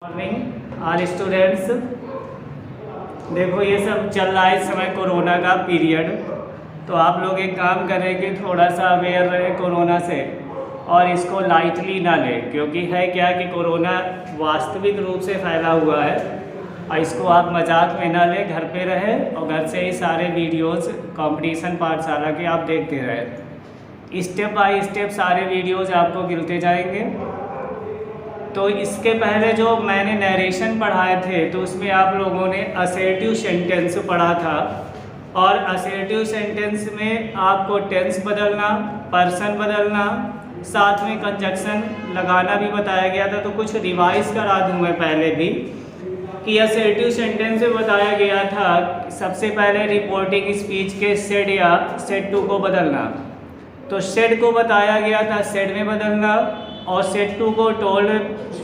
Morning आल students. देखो ये सब चल रहा है इस समय कोरोना का पीरियड, तो आप लोग एक काम करें कि थोड़ा सा अवेयर रहे कोरोना से और इसको लाइटली ना लें, क्योंकि है क्या कि कोरोना वास्तविक रूप से फैला हुआ है और इसको आप मजाक में ना लें। घर पे रहें और घर से ही सारे वीडियोस कंपटीशन पाठशाला के आप देखते रहें। स्टेप बाय स्टेप सारे वीडियोस आपको मिलते जाएंगे। तो इसके पहले जो मैंने नरेशन पढ़ाए थे तो उसमें आप लोगों ने असर्टिव सेंटेंस पढ़ा था, और असर्टिव सेंटेंस में आपको टेंस बदलना, पर्सन बदलना, साथ में कंजक्शन लगाना भी बताया गया था। तो कुछ रिवाइज करा दूँ मैं पहले भी कि असर्टिव सेंटेंस में बताया गया था सबसे पहले रिपोर्टिंग स्पीच के सेड या सेड टू को बदलना। तो सेड को बताया गया था सेड में बदलना, और सेड टू को टोल्ड,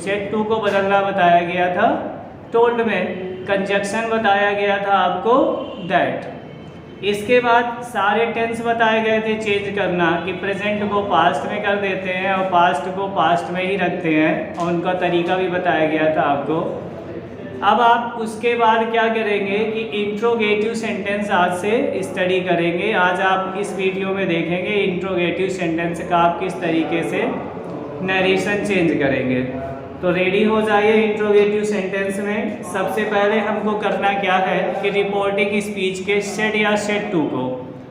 सेड टू को बदलना बताया गया था टोल्ड में। कंजक्शन बताया गया था आपको दैट। इसके बाद सारे टेंस बताए गए थे चेंज करना, कि प्रेजेंट को पास्ट में कर देते हैं और पास्ट को पास्ट में ही रखते हैं, और उनका तरीका भी बताया गया था आपको। अब आप उसके बाद क्या करेंगे कि इंट्रोगेटिव सेंटेंस आज से स्टडी करेंगे। आज आप इस वीडियो में देखेंगे इंट्रोगेटिव सेंटेंस का आप किस तरीके से नरेशन चेंज करेंगे। तो रेडी हो जाइए इंट्रोगेटिव सेंटेंस में। सबसे पहले हमको करना क्या है कि रिपोर्टिंग स्पीच के सेड या सेड टू को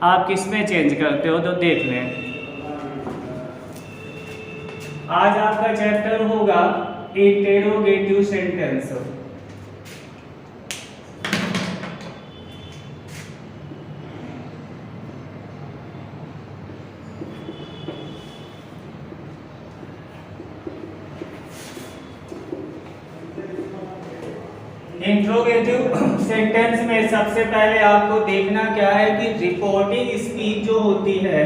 आप किस में चेंज करते हो तो देख लें। आज आपका चैप्टर होगा इंटेरोगेटिव सेंटेंस। इंट्रोगेटिव सेंटेंस में सबसे पहले आपको देखना क्या है कि रिपोर्टिंग स्पीच जो होती है,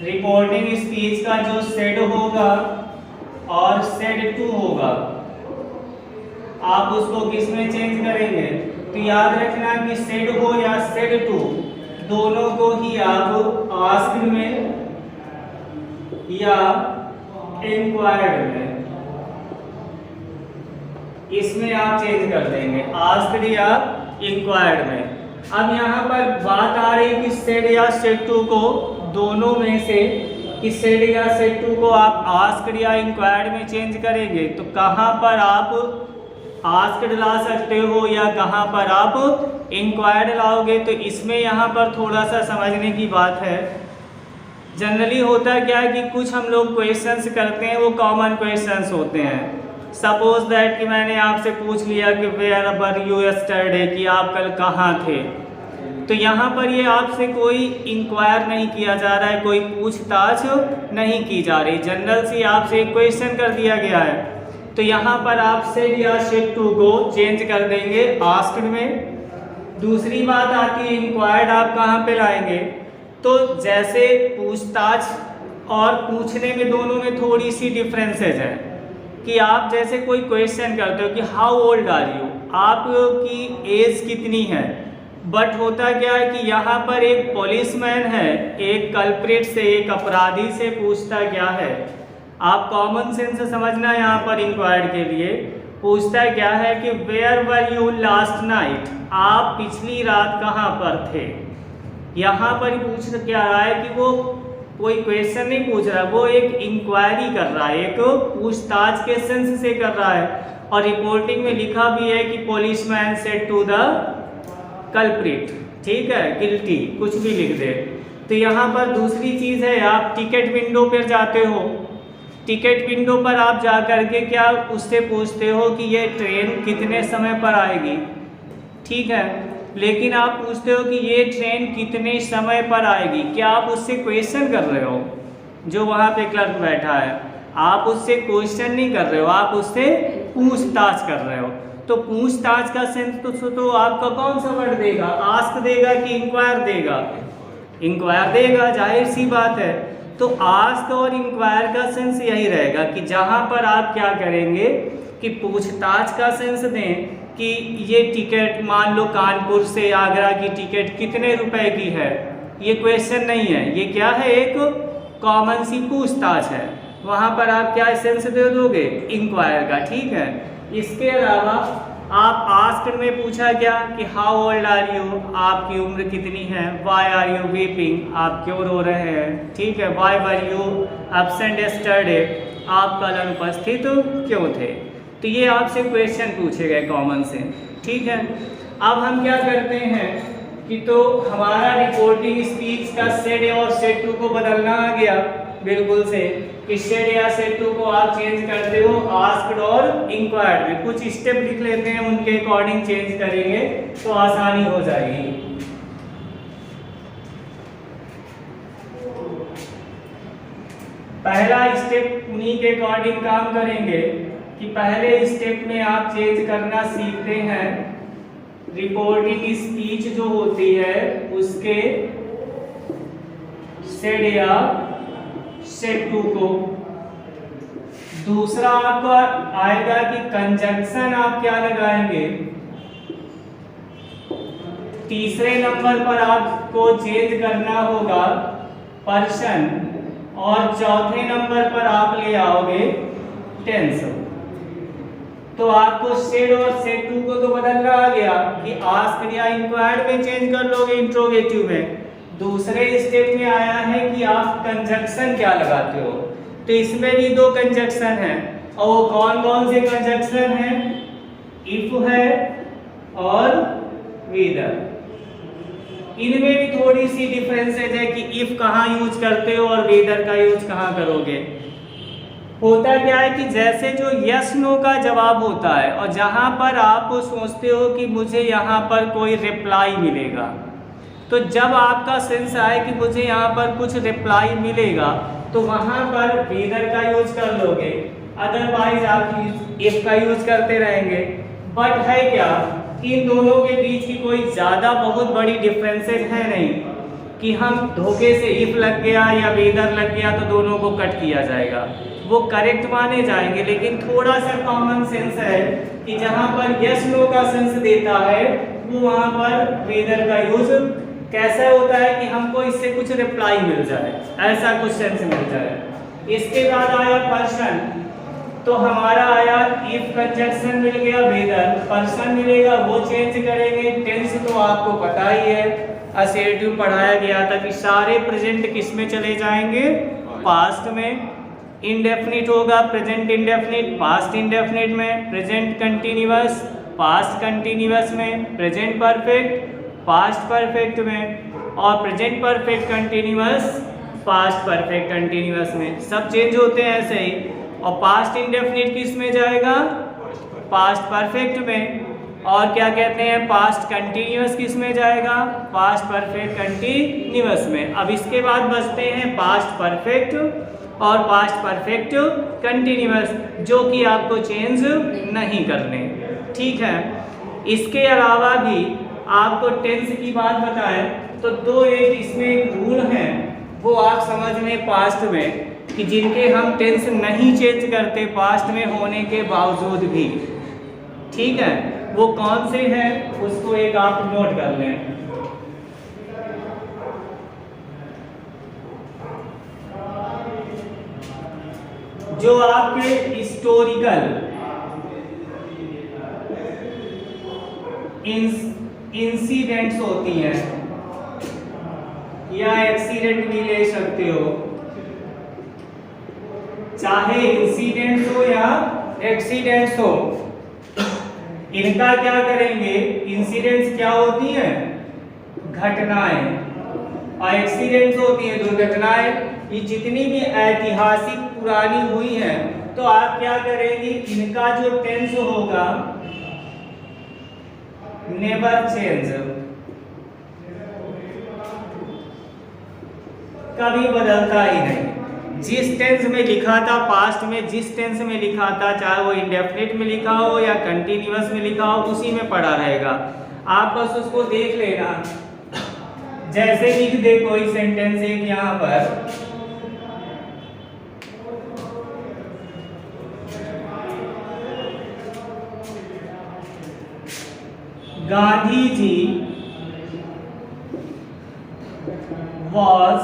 रिपोर्टिंग स्पीच का जो सेड होगा और सेड टू होगा, आप उसको किस में चेंज करेंगे। तो याद रखना कि सेड हो या सेड टू, दोनों को ही आप आस्क्ड में या इंक्वायर्ड में, इसमें आप चेंज कर देंगे, आस्क्ड या इंक्वायर्ड में। अब यहाँ पर बात आ रही कि सेड या सेड टू को, दोनों में से कि सेड या सेड टू को आप आस्क्ड या इंक्वायर्ड में चेंज करेंगे, तो कहाँ पर आप आस्क्ड ला सकते हो या कहाँ पर आप इंक्वायर्ड लाओगे। तो इसमें यहाँ पर थोड़ा सा समझने की बात है। जनरली होता क्या है कि कुछ हम लोग क्वेश्चंस करते हैं, वो कॉमन क्वेश्चंस होते हैं। सपोज दैट कि मैंने आपसे पूछ लिया कि वेयर वर यू यस्टरडे, कि आप कल कहाँ थे। तो यहाँ पर ये आपसे कोई इंक्वायर नहीं किया जा रहा है, कोई पूछताछ नहीं की जा रही, जनरल से आपसे एक क्वेश्चन कर दिया गया है। तो यहाँ पर आप सेड या सेड टू को चेंज कर देंगे आस्क्ड में। दूसरी बात आती है इंक्वायर्ड आप कहाँ पे लाएंगे। तो जैसे पूछताछ और पूछने में दोनों में थोड़ी सी डिफरेंसेज है, कि आप जैसे कोई क्वेश्चन करते हो कि हाउ ओल्ड आर यू, आपकी एज कितनी है। बट होता क्या है कि यहाँ पर एक पुलिसमैन है, एक कल्प्रिट से, एक अपराधी से पूछता क्या है, आप कॉमन सेंस समझना यहाँ पर इंक्वायर्ड के लिए। पूछता क्या है कि where were you last night, आप पिछली रात कहाँ पर थे। यहाँ पर पूछ क्या रहा है कि वो कोई क्वेश्चन नहीं पूछ रहा, वो एक इंक्वायरी कर रहा है, एक पूछताछ के सेंस से कर रहा है। और रिपोर्टिंग में लिखा भी है कि policeman said to the culprit, ठीक है, गिल्टी, कुछ भी लिख दे। तो यहाँ पर दूसरी चीज़ है, आप टिकट विंडो पर जाते हो, टिकट विंडो पर आप जा करके क्या उससे पूछते हो कि ये ट्रेन कितने समय पर आएगी, ठीक है। लेकिन आप पूछते हो कि ये ट्रेन कितने समय पर आएगी, क्या आप उससे क्वेश्चन कर रहे हो। जो वहाँ पे क्लर्क बैठा है, आप उससे क्वेश्चन नहीं कर रहे हो, आप उससे पूछताछ कर रहे हो। तो पूछताछ का सेंस तो आपका कौन सा वर्ड देगा, आस्क देगा कि इंक्वायर देगा। इंक्वायर देगा, जाहिर सी बात है। तो आस्क और इंक्वायर का सेंस यही रहेगा कि जहाँ पर आप क्या करेंगे कि पूछताछ का सेंस दें कि ये टिकट मान लो कानपुर से आगरा की टिकट कितने रुपए की है, ये क्वेश्चन नहीं है, ये क्या है, एक कॉमन सी पूछताछ है। वहाँ पर आप क्या सेंस दे दोगे, इंक्वायर का, ठीक है। इसके अलावा आप आस्क्ड में पूछा गया कि हाउ ओल्ड आर यू, आपकी उम्र कितनी है। वाई आर यू वीपिंग, आप क्यों रो रहे हैं, ठीक है। Why were you absent yesterday, आप कल अनुपस्थित क्यों थे। तो ये आपसे क्वेश्चन पूछे गए कॉमन से, ठीक है। अब हम क्या करते हैं कि तो हमारा रिपोर्टिंग स्पीच का सेड और सेड टू को बदलना आ गया बिल्कुल से, कि सेड या सेड टू को आप चेंज करते हो आस्क्ड और इंक्वायर्ड में। कुछ स्टेप लिख लेते हैं, उनके अकॉर्डिंग चेंज करेंगे तो आसानी हो जाएगी। पहला स्टेप उन्हीं के अकॉर्डिंग काम करेंगे कि पहले स्टेप में आप चेंज करना सीखते हैं रिपोर्टिंग स्पीच जो होती है उसके सेड या सेड टू को। दूसरा आपका आएगा कि कंजंक्शन आप क्या लगाएंगे। तीसरे नंबर पर आपको चेंज करना होगा पर्सन, और चौथे नंबर पर आप ले आओगे टेंस। तो आपको सेड और सेड टू को तो बदलना आ गया कि आस्क्ड या इंक्वायर्ड में चेंज कर लोगे इंट्रोगेटिव में। दूसरे स्टेप में आया है कि आप कंजंक्शन क्या लगाते हो। तो इसमें भी दो कंजंक्शन हैं, और वो कौन कौन से कंजंक्शन हैं, इफ है और विदर। इनमें भी थोड़ी सी डिफरेंसेज है कि इफ कहाँ यूज करते हो और वेदर का यूज कहाँ करोगे। होता क्या है कि जैसे जो यस नो का जवाब होता है और जहाँ पर आप सोचते हो कि मुझे यहाँ पर कोई रिप्लाई मिलेगा, तो जब आपका सेंस आए कि मुझे यहाँ पर कुछ रिप्लाई मिलेगा तो वहाँ पर वेदर का यूज कर लोगे, अदरवाइज आप इफ का यूज करते रहेंगे। बट है क्या, इन दोनों के बीच की कोई ज़्यादा बहुत बड़ी डिफरेंसेज है नहीं कि हम धोखे से इफ लग गया या वेदर लग गया तो दोनों को कट किया जाएगा, वो करेक्ट माने जाएंगे। लेकिन थोड़ा सा कॉमन सेंस है कि जहाँ पर यस नो का सेंस देता है वो वहाँ पर वेदर का यूज कैसा होता है कि हमको इससे कुछ रिप्लाई मिल जाए, ऐसा कुछ सेंस मिल जाए। इसके बाद आया पर्सन, तो हमारा आया इफ कंजंक्शन मिल गया, वेदर, पर्सन मिलेगा वो चेंज करेंगे। टेंस तो आपको पता ही है, असेटिव पढ़ाया गया था कि सारे प्रेजेंट किस में चले जाएंगे, पास्ट में। इंडेफिनिट होगा प्रेजेंट इंडेफिनिट पास्ट इंडेफिनिट में, प्रेजेंट कंटिन्यूअस पास्ट कंटिन्यूअस में, प्रेजेंट परफेक्ट पास्ट परफेक्ट में, और present perfect continuous past perfect continuous में। सब चेंज होते हैं ऐसे ही। और पास्ट इंडेफिनिट किस में जाएगा, पास्ट परफेक्ट में। और क्या कहते हैं, पास्ट कंटिन्यूअस किस में जाएगा, पास्ट परफेक्ट कंटिन्यूअस में। अब इसके बाद बचते हैं पास्ट परफेक्ट और पास्ट परफेक्ट कंटिन्यूअस, जो कि आपको चेंज नहीं करने, ठीक है। इसके अलावा भी आपको टेंस की बात बताएं तो दो एक इसमें एक रूल है, वो आप समझ में पास्ट में, कि जिनके हम टेंस नहीं चेंज करते पास्ट में होने के बावजूद भी, ठीक है। वो कौन से हैं उसको एक आप नोट कर लें। जो आपके हिस्टोरिकल इंसिडेंट्स होती हैं या एक्सीडेंट भी ले सकते हो, चाहे इंसिडेंट्स हो या एक्सीडेंट्स हो, इनका क्या करेंगे। इंसिडेंट्स क्या होती हैं, घटनाएं, और एक्सीडेंट्स होती हैं दुर्घटनाएं। ये जितनी भी ऐतिहासिक पुरानी हुई हैं तो आप क्या करेंगे, इनका जो टेंस होगा नेवर चेंज, कभी बदलता ही नहीं। जिस टेंस में लिखा था पास्ट में, जिस टेंस में लिखा था, चाहे वो इंडेफिनिट में लिखा हो या कंटिन्यूअस में लिखा हो, उसी में पड़ा रहेगा। आप बस उसको देख लेना। जैसे लिख दे कोई सेंटेंस एक यहाँ पर, Gandhi ji was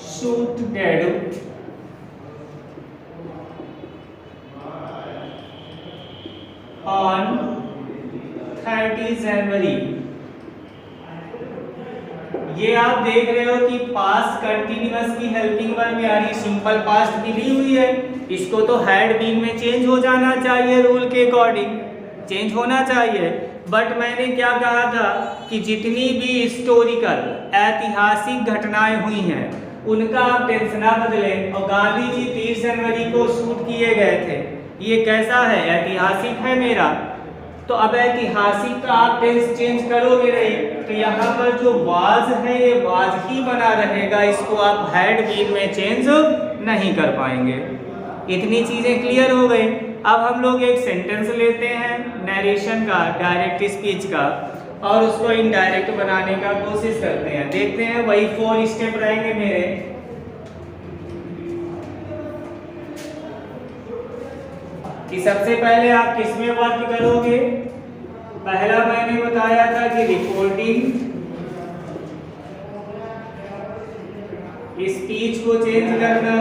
shooted on 30 जनवरी। ये आप देख रहे हो कि पास्ट कंटिन्यूअस की हेल्पिंग वर्ब यानी सिंपल पास्ट की ली हुई है। इसको तो हैड बीन में चेंज हो जाना चाहिए, रूल के अकॉर्डिंग चेंज होना चाहिए। बट मैंने क्या कहा था कि जितनी भी हिस्टोरिकल ऐतिहासिक घटनाएं हुई हैं उनका आप टेंस ना बदलें। और गांधी जी 30 जनवरी को शूट किए गए थे, ये कैसा है, ऐतिहासिक है मेरा। तो अब ऐतिहासिक का आप टेंस चेंज करोगे नहीं, तो यहाँ पर जो वाज है ये वाज ही बना रहेगा, इसको आप हैड बीन में चेंज नहीं कर पाएंगे। इतनी चीजें क्लियर हो गई। अब हम लोग एक सेंटेंस लेते हैं नरेशन का, डायरेक्ट स्पीच का, और उसको इनडायरेक्ट बनाने का कोशिश करते हैं। देखते हैं, वही 4 स्टेप रहेंगे मेरे। कि सबसे पहले आप किसमें वर्क करोगे। पहला मैंने बताया था कि रिपोर्टिंग स्पीच को चेंज करना।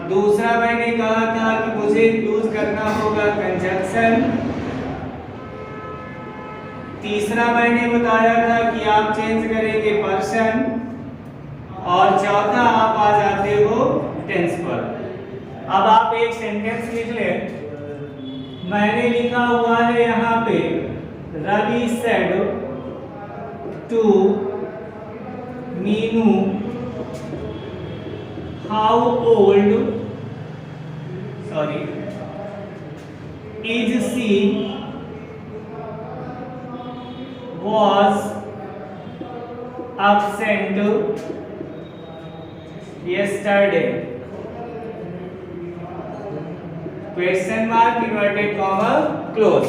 दूसरा मैंने कहा था कि मुझे यूज करना होगा कंजंक्शन। तीसरा मैंने बताया था कि आप चेंज करेंगे पर्सन। और चौथा आप आ जाते हो टेंस पर। अब आप एक सेंटेंस लिख ले। मैंने लिखा हुआ है यहाँ पे, Ravi said to Meenu how old is she was absent yesterday, question mark inverted comma close.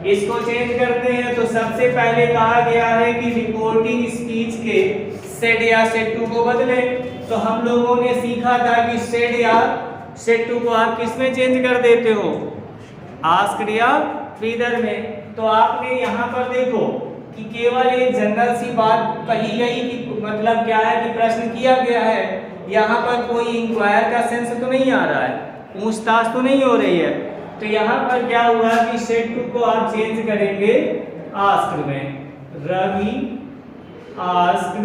इसको चेंज करते हैं। तो सबसे पहले कहा गया है कि रिपोर्टिंग स्पीच के सेड या सेड टू को बदले। तो हम लोगों ने सीखा था कि सेड या सेड टू को आप किस में चेंज कर देते हो, आस्क्ड या रीडर में। तो आपने यहाँ पर देखो कि केवल एक जनरल सी बात कही गई कि मतलब क्या है कि प्रश्न किया गया है। यहाँ पर कोई इंक्वायर का सेंस तो नहीं आ रहा है, पूछताछ तो नहीं हो रही है। तो यहाँ पर क्या हुआ कि सेड टू को आप चेंज करेंगे आस्क्ड में, रवि आस्क्ड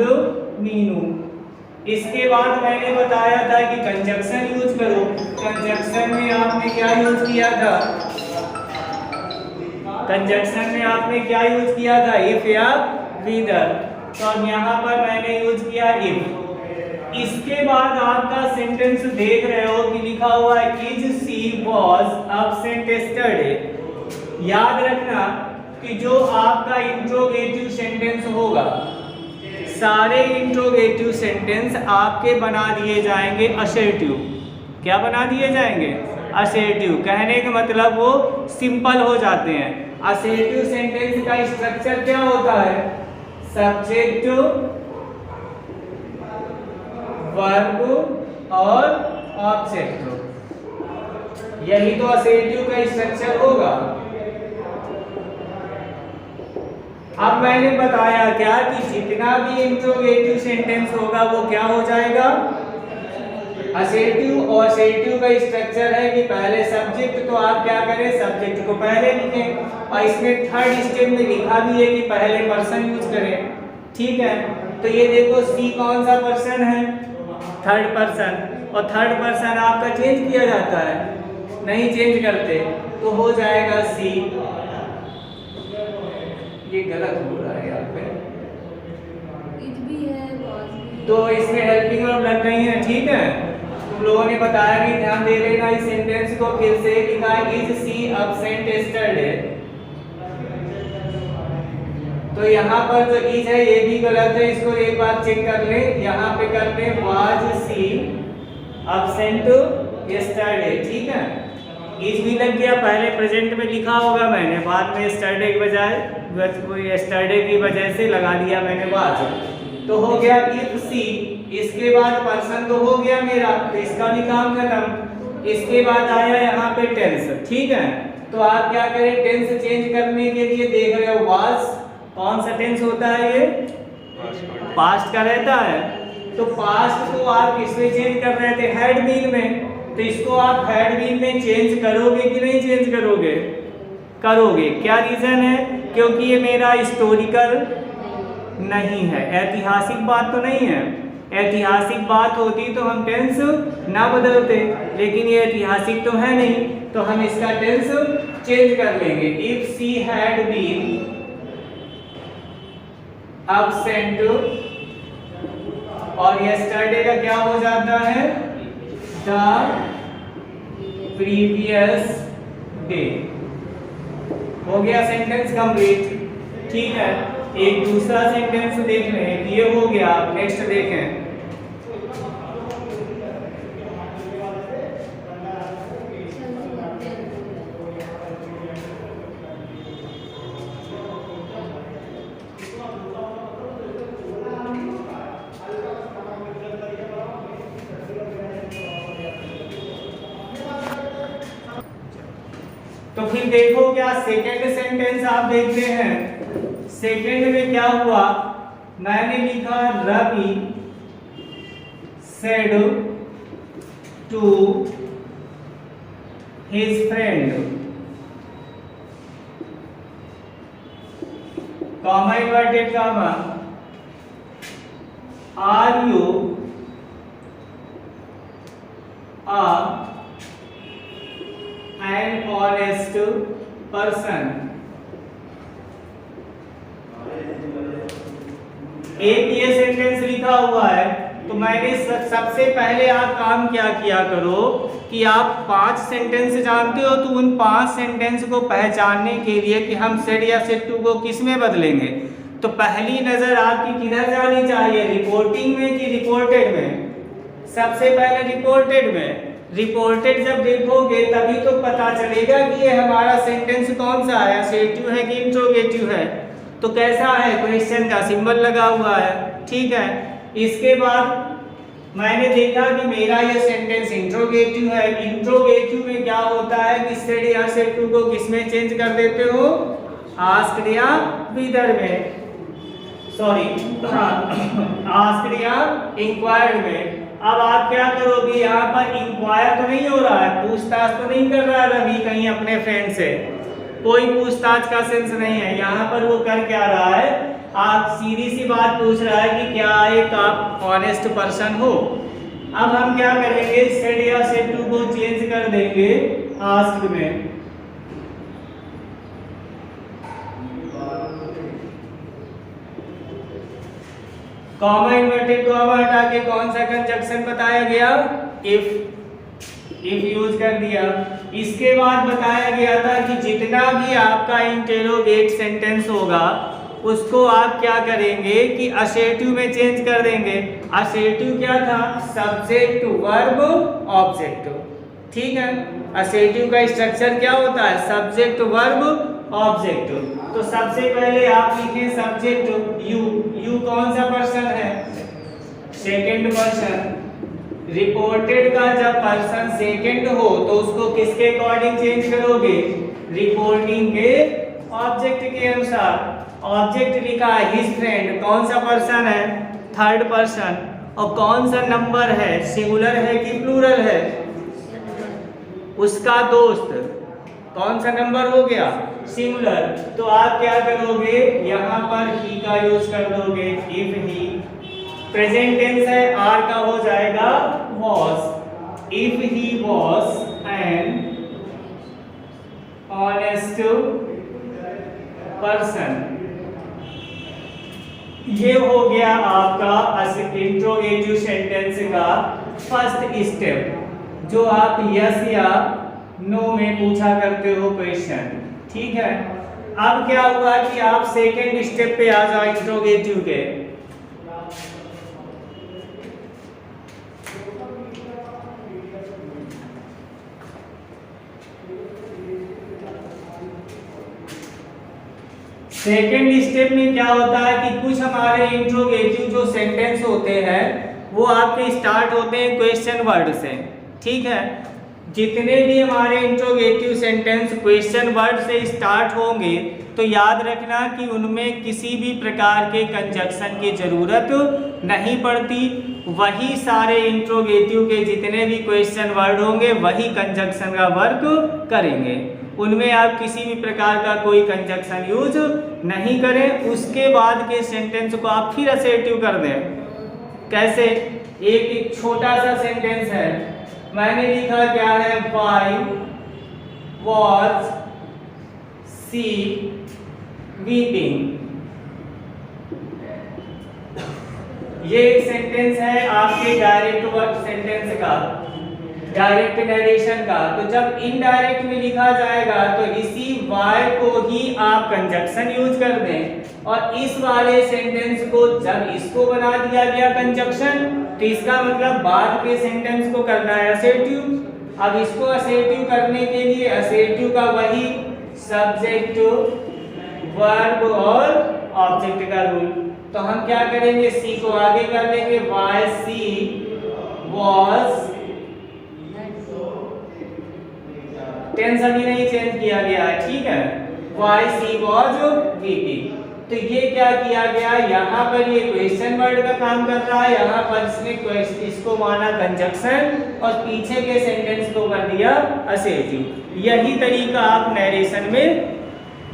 मीनू। इसके बाद मैंने बताया था कि कंजंक्शन यूज करो। कंजंक्शन में आपने क्या यूज किया था, कंजंक्शन में आपने क्या यूज किया था, इफ या विदर। तो अब यहाँ पर मैंने यूज किया इफ। इसके बाद आपका सेंटेंस देख रहे हो कि लिखा हुआ है is she was absent yesterday. याद रखना कि जो आपका इंट्रोगेटिव सेंटेंस होगा, सारे इंट्रोगेटिव सेंटेंस आपके बना दिए जाएंगे असर्टिव। क्या बना दिए जाएंगे, असर्टिव। कहने का मतलब वो सिंपल हो जाते हैं। असर्टिव सेंटेंस का स्ट्रक्चर क्या होता है, सब्जेक्ट वर्ब और ऑब्जेक्ट। यही तो असर्टिव का स्ट्रक्चर होगा। अब मैंने बताया क्या कि जितना भी इंट्रोगेटिव सेंटेंस होगा वो क्या हो जाएगा, असर्टिव। और असर्टिव का स्ट्रक्चर है कि पहले सब्जेक्ट, तो आप क्या करें, सब्जेक्ट को पहले लिखें। और इसमें थर्ड स्टेप में लिखा भी है कि पहले पर्सन यूज करें। ठीक है, तो ये देखो सी कौन सा पर्सन है, थर्ड पर्सन। और थर्ड पर्सन आपका चेंज किया जाता है, नहीं चेंज करते, तो हो जाएगा सी। ये गलत हो रहा है यहाँ पे, भी है, भी। तो इसमें हेल्पिंग वर्ब लग गई है। ठीक है, तुम लोगों ने बताया कि ध्यान दे लेना। इस सेंटेंस को फिर से लिखा है इज सी अब्सेंट यस्टरडे। तो यहाँ पर जो इज है ये भी गलत है, इसको एक बार चेक कर ले। यहाँ पे करते हैं वाज सी अब्सेंट यस्टरडे। ठीक है, इज भी लग गया, पहले प्रेजेंट में लिखा होगा मैंने, बाद में यस्टरडे की बजाय यस्टरडे की वजह से लगा दिया मैंने वाज। तो हो गया इफ सी। इसके बाद पर्सन तो हो गया मेरा, तो इसका भी काम खत्म। इसके बाद आया यहाँ पे टेंस। ठीक है, तो आप क्या करें, टेंस चेंज करने के लिए देख रहे हो वाज कौन सा टेंस होता है, ये पास्ट का रहता है। तो पास्ट को आप किसमें चेंज कर रहे थे? हैड बीन में। तो इसको आप हैड बीन में चेंज करोगे कि नहीं चेंज करोगे? करोगे। क्या रीजन है? क्योंकि ये मेरा हिस्टोरिकल नहीं है, ऐतिहासिक बात तो नहीं है। ऐतिहासिक बात होती तो हम टेंस ना बदलते, लेकिन ये ऐतिहासिक तो है नहीं, तो हम इसका टेंस चेंज कर लेंगे। If she had been absent, और यस्टरडे का क्या हो जाता है? The previous day. हो गया सेंटेंस कंप्लीट। ठीक है, एक दूसरा सेंटेंस देख रहे हैं, ये हो गया। नेक्स्ट देखें। तो फिर देखो क्या सेकंड सेंटेंस आप देखते हैं। सेकंड में क्या हुआ? मैंने लिखा Ravi said to his friend, comma inverted comma, are you an honest person। एक ये सेंटेंस लिखा हुआ है, तो मैंने सबसे पहले आप काम क्या किया करो कि आप 5 सेंटेंस जानते हो, तो उन 5 सेंटेंस को पहचानने के लिए कि हम सेड या सेड टू को किस में बदलेंगे, तो पहली नजर आपकी किधर जानी चाहिए? रिपोर्टिंग में कि रिपोर्टेड में? सबसे पहले रिपोर्टेड में। रिपोर्टेड जब देखोगे तभी तो पता चलेगा कि ये हमारा सेंटेंस कौन सा है, असेर्टिव है कि इंट्रोगेटिव है। तो कैसा है? क्वेश्चन का सिंबल लगा हुआ है। ठीक है, इसके बाद मैंने देखा कि मेरा ये सेंटेंस इंट्रोगेटिव है। इंट्रोगेटिव में क्या होता है कि सेड या सेड टू को किसमें चेंज कर देते हो? आस्क्ड या विदर में, सॉरी आस्क्ड या इंक्वायर्ड में। अब आप क्या करोगे? यहाँ पर इंक्वायर तो नहीं हो रहा है, पूछताछ तो नहीं कर रहा है रवि कहीं अपने फ्रेंड से, कोई पूछताछ का सेंस नहीं है। यहाँ पर वो कर क्या रहा है? आप सीधी सी बात पूछ रहा है कि क्या एक आप ऑनेस्ट पर्सन हो। अब हम क्या करेंगे? सेड या सेड टू को चेंज कर देंगे आस्क्ड में। कॉमा इन्वर्टेड कॉमा हटा के कौन सा कंजक्शन बताया गया? इफ यूज कर दिया। इसके बाद बताया गया था कि जितना भी आपका इंटेरोगेट सेंटेंस होगा उसको आप क्या करेंगे कि असेर्टिव में चेंज कर देंगे। असेर्टिव क्या था? Subject verb object. ठीक है, असेर्टिव का स्ट्रक्चर क्या होता है? Subject verb object. तो सबसे पहले आप लिखें सब्जेक्ट यू। यू कौन सा पर्सन है? Second person. रिपोर्टेड का जब पर्सन सेकंड हो तो उसको किसके अकॉर्डिंग चेंज करोगे? रिपोर्टिंग के ऑब्जेक्ट के अनुसार। ऑब्जेक्ट लिखा है हिज फ्रेंड, कौन सा पर्सन है? Third person. और कौन सा नंबर है? सिंगुलर है कि प्लूरल है? उसका दोस्त, कौन सा नंबर हो गया? सिंगुलर। तो आप क्या करोगे? यहाँ पर ही का यूज कर दोगे। इफ ही प्रेजेंट टेंस है, आर का हो जाएगा was। If he was an honest person। ये हो गया आपका इंट्रोगेटिव सेंटेंस का फर्स्ट स्टेप, जो आप यस या नो में पूछा करते हो क्वेश्चन। ठीक है, अब क्या हुआ कि आप सेकेंड स्टेप पे आ जाओ इंट्रोगेटिव के। सेकेंड स्टेप में क्या होता है कि कुछ हमारे इंट्रोगेटिव जो सेंटेंस होते हैं वो आपके स्टार्ट होते हैं क्वेश्चन वर्ड से। ठीक है, जितने भी हमारे इंट्रोगेटिव सेंटेंस क्वेश्चन वर्ड से स्टार्ट होंगे तो याद रखना कि उनमें किसी भी प्रकार के कंजक्शन की जरूरत नहीं पड़ती। वही सारे इंट्रोगेटिव के जितने भी क्वेश्चन वर्ड होंगे वही कंजक्शन का वर्क करेंगे। उनमें आप किसी भी प्रकार का कोई कंजक्शन यूज नहीं करें। उसके बाद के सेंटेंस को आप फिर असेटिव कर दें। कैसे? एक छोटा सा सेंटेंस है, मैंने लिखा क्या है, वाई वॉज सी वीपिंग। ये एक सेंटेंस है आपके डायरेक्ट वर्क सेंटेंस का, डायरेक्ट नरेशन का। तो जब इनडायरेक्ट में लिखा जाएगा तो इसी वाई को ही आप कंजक्शन यूज कर दें। और इस वाले सेंटेंस को जब इसको बना दिया गया कंजक्शन, तो इसका मतलब बाद के सेंटेंस को करना है असेटिव। अब इसको असेटिव करने के लिए असेटिव का वही सब्जेक्ट वर्ब और ऑब्जेक्ट का रूल। तो हम क्या करेंगे, सी को आगे कर लेंगे, वाई सी वॉज, टेंस अभी नहीं चेंज किया गया है, ठीक है, वाई सी वॉज वीपिंग। तो ये क्या किया गया, यहाँ पर ये क्वेश्चन वर्ड का काम कर रहा है, यहाँ पर इसने इसको माना कंजक्शन और पीछे के सेंटेंस को कर दिया असेटिव। यही तरीका आप नरेशन में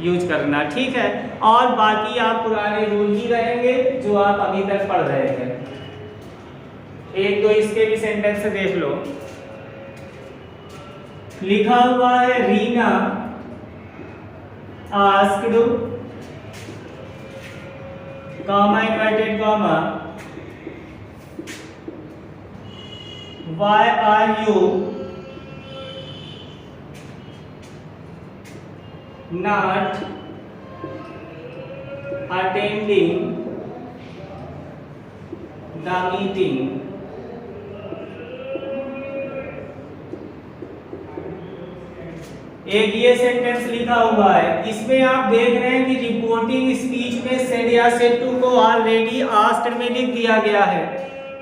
यूज करना, ठीक है। और बाकी आप पुराने रूल ही रहेंगे जो आप अभी तक पढ़ रहे थे। एक दो इसके भी सेंटेंस देख लो। लिखा हुआ है, Reena asked, comma inverted comma, why are you not attending the meeting। एक ये सेंटेंस लिखा हुआ है, इसमें आप देख रहे हैं कि रिपोर्टिंग स्पीच में सेड या सेड टू को ऑलरेडी आस्क्ड में लिख दिया गया है।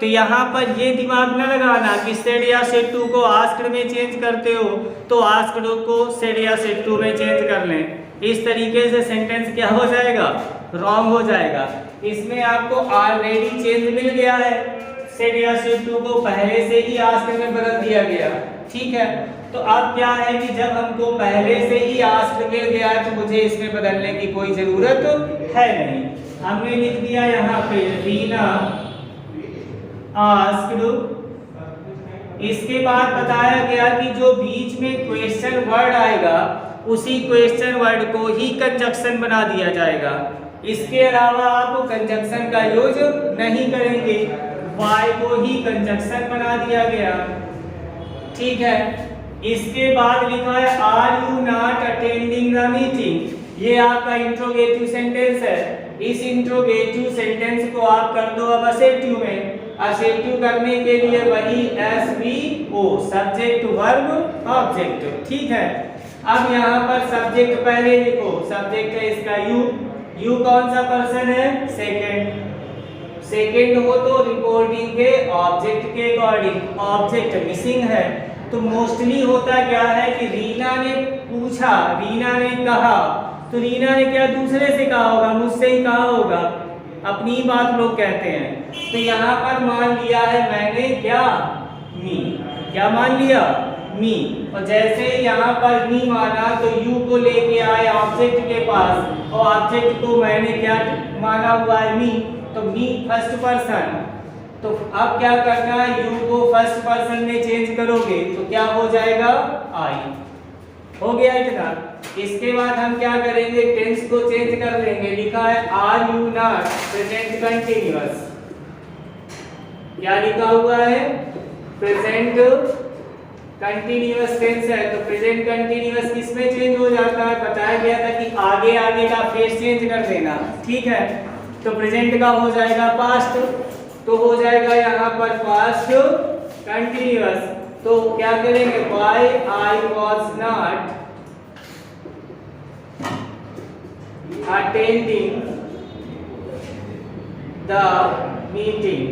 तो यहाँ पर ये दिमाग न लगाना कि सेड या सेड टू को आस्क्ड में चेंज करते हो तो आस्क्ड को सेड या सेड टू में चेंज कर लें। इस तरीके से सेंटेंस क्या हो जाएगा, रॉन्ग हो जाएगा। इसमें आपको ऑलरेडी चेंज मिल गया है, सेड या सेड टू को पहले से ही आस्क्ड में बदल दिया गया, ठीक है। तो अब क्या है कि जब हमको पहले से ही आस्क्ड मिल गया तो मुझे इसमें बदलने की कोई जरूरत है नहीं। हमने लिख दिया यहाँ पे रीना आस्क्ड। इसके बाद बताया गया कि जो बीच में क्वेश्चन वर्ड आएगा उसी क्वेश्चन वर्ड को ही कंजक्शन बना दिया जाएगा। इसके अलावा आप कंजक्शन का यूज नहीं करेंगे, वाई को ही कंजक्शन बना दिया गया, ठीक है। इसके बाद लिखा है are you not attending the meeting. ये आपका इंट्रोगेटिव सेंटेंस है। इस इंट्रोगेटिव सेंटेंस को आप कर दो अब असेटिव में। असेटिव करने के लिए वही SVO, सब्जेक्ट वर्ब ऑब्जेक्ट, ठीक है। अब यहाँ पर सब्जेक्ट पहले लिखो, सब्जेक्ट है इसका यू। यू कौन सा पर्सन है, सेकंड। सेकंड हो तो रिपोर्टिंग के ऑब्जेक्ट के अकॉर्डिंग ऑब्जेक्ट मिसिंग है। तो मोस्टली होता क्या है कि रीना ने पूछा, रीना ने कहा, तो रीना ने क्या दूसरे से कहा होगा, मुझसे ही कहा होगा, अपनी ही बात लोग कहते हैं। तो यहाँ पर मान लिया है मैंने क्या, मी। क्या मान लिया, मी। और जैसे यहाँ पर मी माना तो यू को लेके आए ऑब्जेक्ट के पास और ऑब्जेक्ट को मैंने क्या माना हुआ है, मी। तो मी फर्स्ट पर्सन। तो अब क्या करना है, यू को फर्स्ट पर्सन में चेंज करोगे तो क्या हो जाएगा, आई। हो गया इतना। इसके बाद हम क्या करेंगे, टेंस को चेंज कर लेंगे। लिखा है are you not present continuous. क्या लिखा हुआ है, प्रेजेंट कंटिन्यूअस टेंस है। तो प्रेजेंट कंटिन्यूअस किस में चेंज हो जाता है, बताया गया था कि आगे आगे का फेस चेंज कर देना, ठीक है। तो प्रेजेंट का हो जाएगा पास्ट, तो हो जाएगा यहाँ पर पास्ट कंटिन्यूअस। तो क्या करेंगे, why I was not attending the meeting,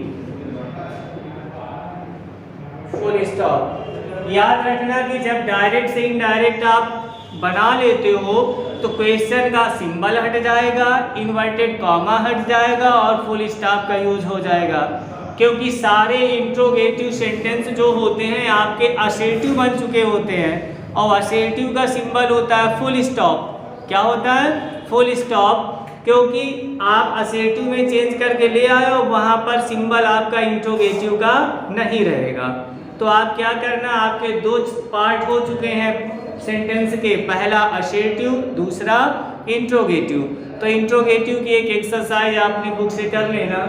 full stop. याद रखना कि जब डायरेक्ट से इनडायरेक्ट आप बना लेते हो तो क्वेश्चन का सिंबल हट जाएगा, इन्वर्टेड कॉमा हट जाएगा और फुल स्टॉप का यूज हो जाएगा। क्योंकि सारे इंट्रोगेटिव सेंटेंस जो होते हैं आपके असर्टिव बन चुके होते हैं, और असर्टिव का सिंबल होता है फुल स्टॉप। क्या होता है? फुल स्टॉप, क्योंकि आप असर्टिव में चेंज करके ले आए हो, वहाँ पर सिंबल आपका इंट्रोगेटिव का नहीं रहेगा। तो आप क्या करना, आपके दो पार्ट हो चुके हैं सेंटेंस के, पहला असर्टिव, दूसरा इंट्रोगेटिव। तो इंट्रोगेटिव की एक एक्सरसाइज आपने बुक से कर लेना,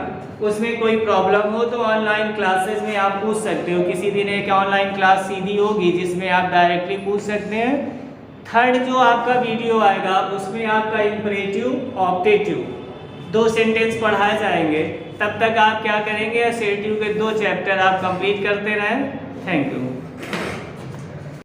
उसमें कोई प्रॉब्लम हो तो ऑनलाइन क्लासेस में आप पूछ सकते हो। किसी दिन एक ऑनलाइन क्लास सीधी होगी जिसमें आप डायरेक्टली पूछ सकते हैं। थर्ड जो आपका वीडियो आएगा उसमें आपका इंपरेटिव, ऑप्टेटिव 2 सेंटेंस पढ़ाए जाएंगे। तब तक आप क्या करेंगे, असर्टिव के 2 चैप्टर आप कंप्लीट करते रहें। Thank you.